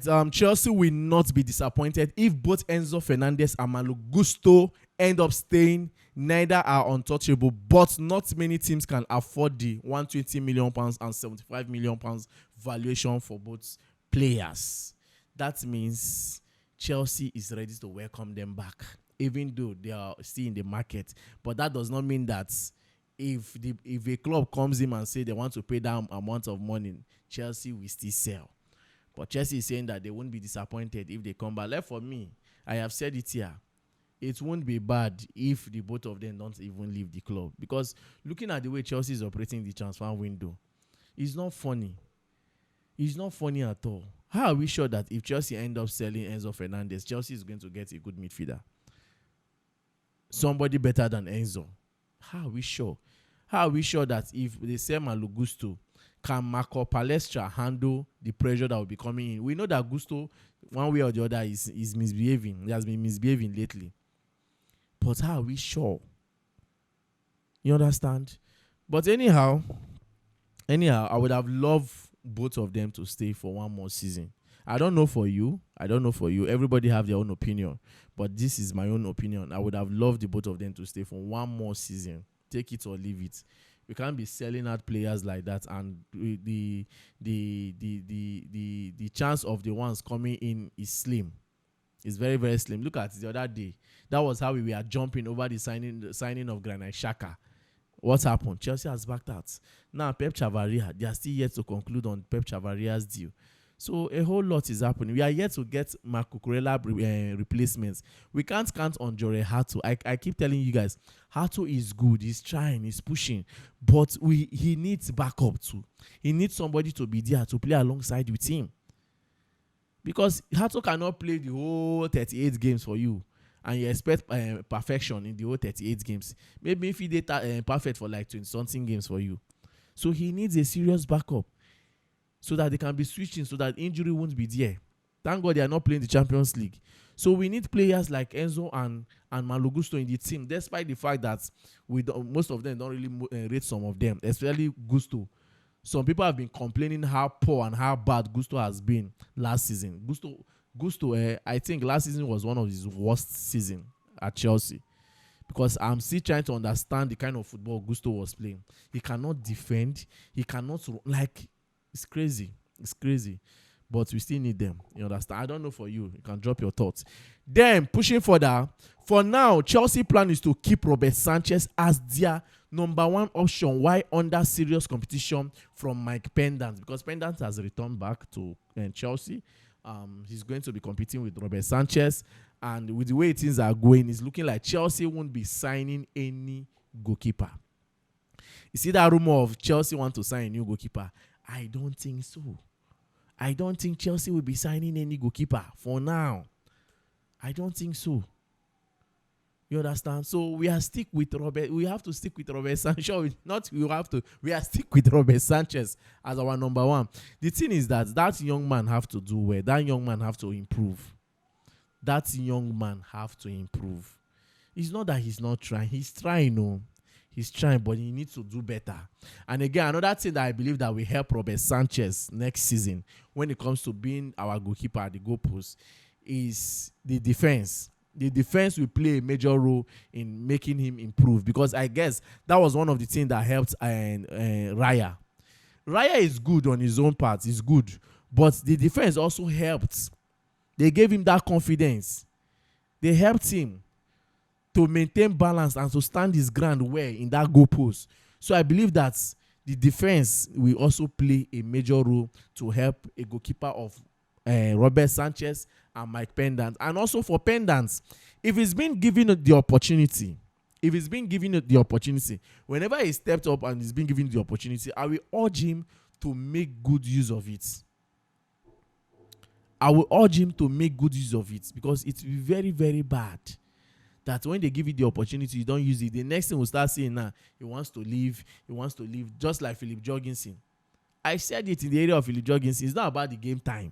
right. Chelsea will not be disappointed if both Enzo Fernandez and Malo Gusto end up staying. Neither are untouchable, but not many teams can afford the £120 million and £75 million valuation for both players. That means Chelsea is ready to welcome them back, even though they are still in the market. But that does not mean that if a club comes in and say they want to pay that amount of money, Chelsea will still sell. But Chelsea is saying that they won't be disappointed if they come back. Like for me, I have said it here. It won't be bad if the both of them don't even leave the club. Because looking at the way Chelsea is operating the transfer window, it's not funny. It's not funny at all. How are we sure that if Chelsea end up selling Enzo Fernandez, Chelsea is going to get a good midfielder? Somebody better than Enzo. How are we sure? How are we sure that if they sell Malo Gusto, can Marco Palestra handle the pressure that will be coming in? We know that Gusto, one way or the other, is misbehaving. He has been misbehaving lately. But how are we sure? You understand? But anyhow, I would have loved both of them to stay for one more season. I don't know for you. Everybody have their own opinion. But this is my own opinion. I would have loved the both of them to stay for one more season. Take it or leave it. We can't be selling out players like that, and the chance of the ones coming in is slim. It's very, very slim. Look at it the other day. That was how we were jumping over the signing of Granit Xhaka. What happened? Chelsea has backed out. Now Pep Chavaria, they are still yet to conclude on Pep Chavaria's deal. So a whole lot is happening. We are yet to get Marco Cucurella replacements. We can't count on Jorge Hato. I keep telling you guys, Hato is good. He's trying. He's pushing. But he needs backup too. He needs somebody to be there to play alongside with him. Because Hato cannot play the whole 38 games for you. And you expect perfection in the whole 38 games. Maybe if he did perfect for like 20-something games for you. So he needs a serious backup. So that they can be switching, so that injury won't be there. Thank God they are not playing the Champions League. So we need players like Enzo and Malo Gusto in the team, despite the fact that most of them don't really rate some of them, especially Gusto. Some people have been complaining how poor and how bad Gusto has been last season. Gusto, I think last season was one of his worst seasons at Chelsea. Because I'm still trying to understand the kind of football Gusto was playing. He cannot defend. He cannot, it's crazy. It's crazy. But we still need them. You understand? I don't know for you. You can drop your thoughts. Then, pushing further. For now, Chelsea plan is to keep Robert Sanchez as their number one option while under serious competition from Mike Pendant. Because Pendant has returned back to Chelsea. He's going to be competing with Robert Sanchez. And with the way things are going, it's looking like Chelsea won't be signing any goalkeeper. You see that rumor of Chelsea want to sign a new goalkeeper? I don't think so. I don't think Chelsea will be signing any goalkeeper for now. I don't think so. You understand? So we are stick with Robert. We have to stick with Robert Sanchez. We are stick with Robert Sanchez as our number one. The thing is that young man have to do well. That young man have to improve. That young man have to improve. It's not that he's not trying. He's trying, no. He's trying, but he needs to do better. And again, another thing that I believe that will help Robert Sanchez next season when it comes to being our goalkeeper at the goalpost is the defense. The defense will play a major role in making him improve, because I guess that was one of the things that helped Raya. Raya is good on his own part. He's good. But the defense also helped. They gave him that confidence. They helped him to maintain balance and to stand his ground well in that goalpost. So I believe that the defense will also play a major role to help a goalkeeper of Robert Sanchez and Mike Pendant. And also for Pendant, if he's been given the opportunity, whenever he stepped up and he's been given the opportunity, I will urge him to make good use of it. Because it will be very, very bad that when they give you the opportunity, you don't use it. The next thing we'll start saying now, he wants to leave, just like Philip Jorgensen. I said it in the area of Philip Jorgensen. It's not about the game time.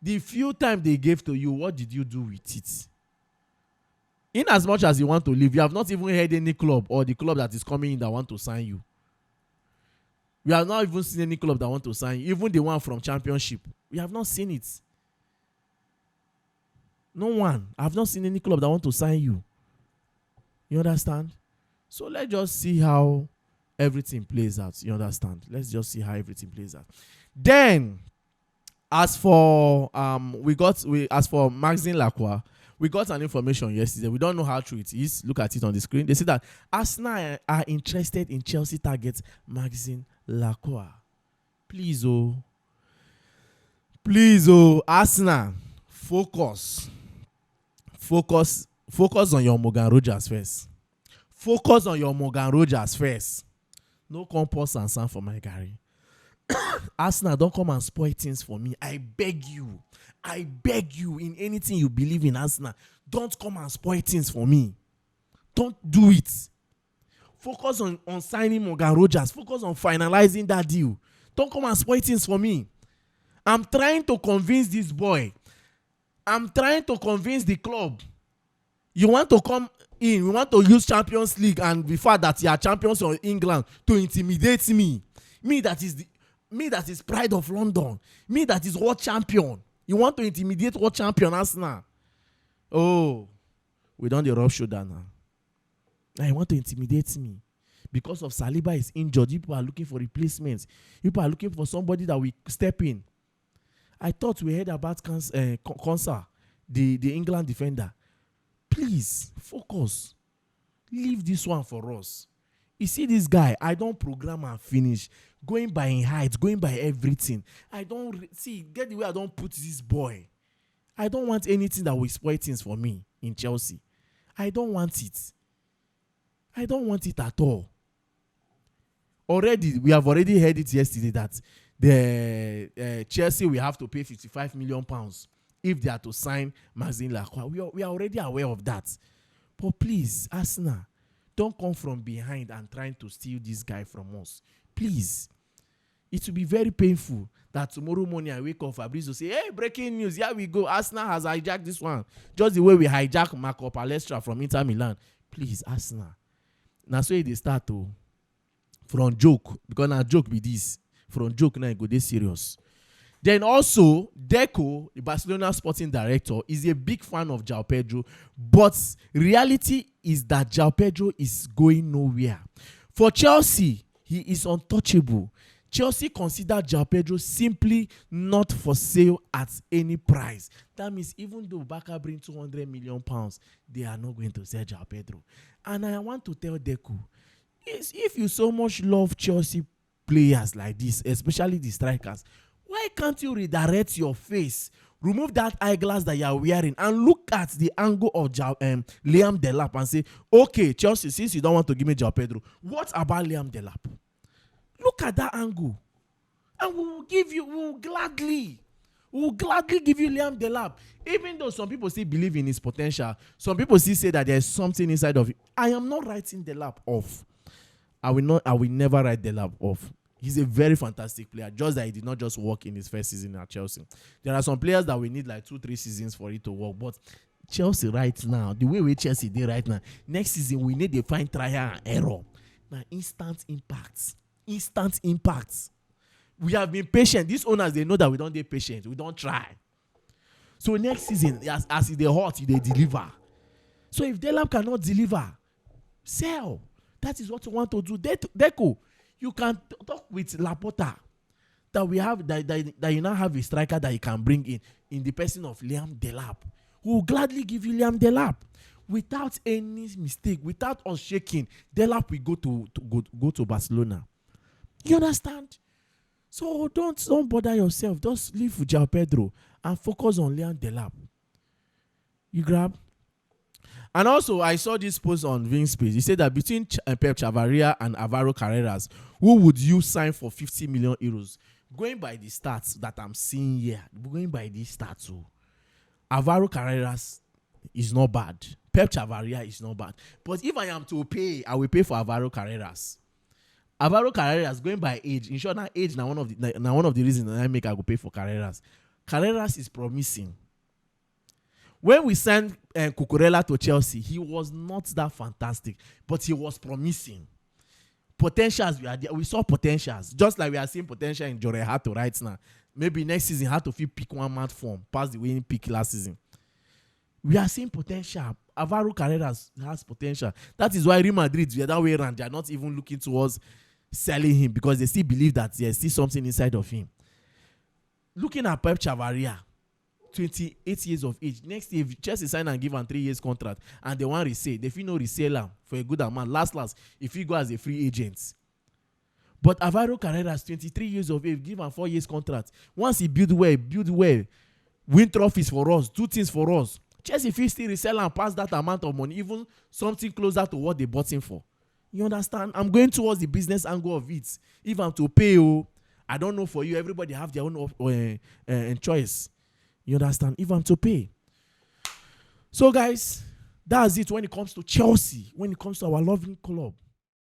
The few time they gave to you, what did you do with it? In as much as you want to leave, you have not even heard any club or the club that is coming in that want to sign you. We have not even seen any club that want to sign you, even the one from Championship. We have not seen it. No one. I've not seen any club that want to sign you. You understand? So let's just see how everything plays out. You understand? Let's just see how everything plays out. Then, as for Maxence Lacroix, we got an information yesterday. We don't know how true it is. Look at it on the screen. They say that Arsenal are interested in Chelsea target Maxence Lacroix. Please, Arsenal, focus on your Morgan Rogers first. Focus on your Morgan Rogers first. No compost and sand for my Gary. Arsenal, don't come and spoil things for me. I beg you, in anything you believe in, Arsenal, don't come and spoil things for me. Don't do it. Focus on signing Morgan Rogers. Focus on finalizing that deal. Don't come and spoil things for me. I'm trying to convince this boy. I'm trying to convince the club. You want to come in, we want to use Champions League and the fact that you are champions of England to intimidate me. Me that is pride of London. Me that is world champion. You want to intimidate world champion Arsenal. Oh, we don't the rough shoulder now. Now you want to intimidate me. Because of Saliba is injured, people are looking for replacements. People are looking for somebody that will step in. I thought we heard about Konsa, the England defender. Please, focus. Leave this one for us. You see this guy, I don't program and finish. Going by in height, going by everything. I don't, get the way I don't put this boy. I don't want anything that will spoil things for me in Chelsea. I don't want it. I don't want it at all. We have already heard it yesterday that the Chelsea will have to pay £55 million if they are to sign Maxence Lacroix. We are already aware of that. But please, Arsenal, don't come from behind and trying to steal this guy from us. Please. It will be very painful that tomorrow morning I wake up, Fabrizio say, hey, breaking news, here we go. Arsenal has hijacked this one. Just the way we hijack Marco Palestra from Inter Milan. Please, Arsenal. Now so they start to from joke, because now joke be this. From joke now go this serious. Then also, Deco, the Barcelona sporting director, is a big fan of Joao Pedro, but reality is that Joao Pedro is going nowhere. For Chelsea, he is untouchable. Chelsea consider Joao Pedro simply not for sale at any price. That means even though Barca bring £200 million, they are not going to sell Joao Pedro. And I want to tell Deco, if you so much love Chelsea players like this, especially the strikers, why can't you redirect your face, remove that eyeglass that you are wearing, and look at the angle of Liam Delap and say, okay, Chelsea, since you don't want to give me Joao Pedro, what about Liam Delap? Look at that angle. And we will gladly give you Liam Delap. Even though some people still believe in his potential, some people still say that there's something inside of it. I am not writing Delap off. I will never write Delap off. He's a very fantastic player, just that he did not just work in his first season at Chelsea. There are some players that we need like 2-3 seasons for it to work, but Chelsea right now, the way we Chelsea did right now, next season we need to find trial and error. Now, instant impacts. We have been patient. These owners, they know that we don't be patient. We don't try. So next season, as they hot, they deliver. So if Delap cannot deliver, sell. That is what you want to do. Deco, you can talk with Laporta that we have that you now have a striker that you can bring in the person of Liam Delap. We will gladly give you Liam Delap without any mistake, without us shaking. Delap will go to Barcelona. You understand? So don't bother yourself. Just leave with Joao Pedro and focus on Liam Delap. You grab? And also, I saw this post on Vince page. He said that between Pep Chavaria and Alvaro Carreras, who would you sign for 50 million euros? Going by the stats that I'm seeing here, Alvaro Carreras is not bad. Pep Chavaria is not bad. But if I am to pay, I will pay for Alvaro Carreras. Alvaro Carreras, going by age, in short, now age now one of the reasons that I go pay for Carreras. Carreras is promising. When we signed Cucurella to Chelsea, he was not that fantastic, but he was promising. Potentials, we saw potentials, just like we are seeing potential in Jorge Hato right now. Maybe next season, Hato will pick one month form, past the way he picked last season. We are seeing potential. Alvaro Carrera has potential. That is why Real Madrid, the other way around, they are not even looking towards selling him because they still believe that there's still something inside of him. Looking at Pep Chavaria, 28 years of age. Next year, if Chelsea sign and give him 3 years contract and they want resale, they feel no resale him for a good amount. Last, if he go as a free agent. But Alvaro Carrera is 23 years of age, give him 4 years contract. Once he build well, win trophies for us, do things for us. Chelsea if he still resell and pass that amount of money, even something closer to what they bought him for. You understand? I'm going towards the business angle of it. If I'm to pay, I don't know for you. Everybody have their own choice. You understand? If I'm to pay. So guys, that's it when it comes to Chelsea. When it comes to our loving club.